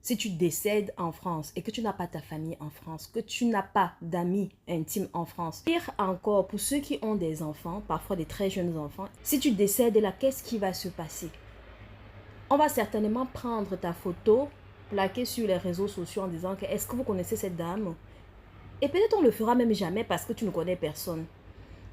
si tu décèdes en France et que tu n'as pas ta famille en France, que tu n'as pas d'amis intimes en France. Pire encore, pour ceux qui ont des enfants, parfois des très jeunes enfants, si tu décèdes là, qu'est-ce qui va se passer? On va certainement prendre ta photo, plaquer sur les réseaux sociaux en disant que est-ce que vous connaissez cette dame? Et peut-être on ne le fera même jamais parce que tu ne connais personne.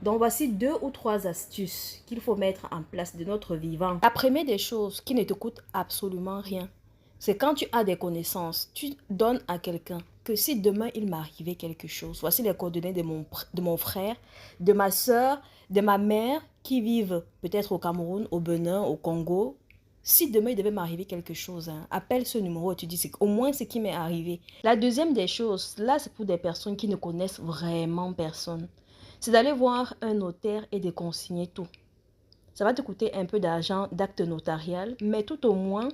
Donc voici 2 ou 3 astuces qu'il faut mettre en place de notre vivant. La première des choses qui ne te coûte absolument rien, c'est quand tu as des connaissances, tu donnes à quelqu'un que si demain il m'arrivait quelque chose, voici les coordonnées de mon frère, de ma soeur, de ma mère qui vivent peut-être au Cameroun, au Bénin, au Congo. Si demain il devait m'arriver quelque chose, appelle ce numéro et tu dis au moins ce qui m'est arrivé. La deuxième des choses, là c'est pour des personnes qui ne connaissent vraiment personne. C'est d'aller voir un notaire et de consigner tout. Ça va te coûter un peu d'argent, d'acte notarial, mais tout au moins,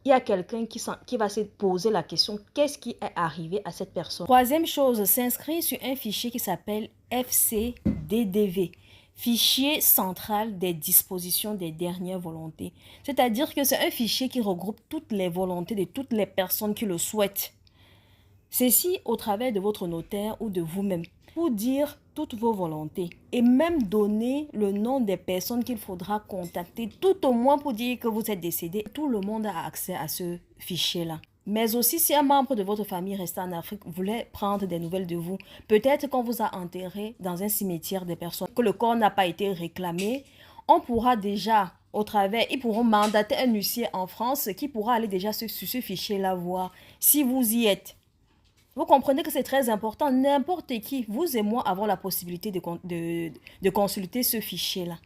il y a quelqu'un qui va se poser la question, qu'est-ce qui est arrivé à cette personne? Troisième chose, s'inscrire sur un fichier qui s'appelle FCDDV. Fichier central des dispositions des dernières volontés. C'est-à-dire que c'est un fichier qui regroupe toutes les volontés de toutes les personnes qui le souhaitent. Ceci au travers de votre notaire ou de vous-même pour dire toutes vos volontés et même donner le nom des personnes qu'il faudra contacter tout au moins pour dire que vous êtes décédé. Tout le monde a accès à ce fichier-là. Mais aussi, si un membre de votre famille resté en Afrique voulait prendre des nouvelles de vous, peut-être qu'on vous a enterré dans un cimetière des personnes, que le corps n'a pas été réclamé, on pourra déjà, au travers, ils pourront mandater un huissier en France qui pourra aller déjà sur ce fichier-là voir si vous y êtes. Vous comprenez que c'est très important. N'importe qui, vous et moi, avons la possibilité de consulter ce fichier-là.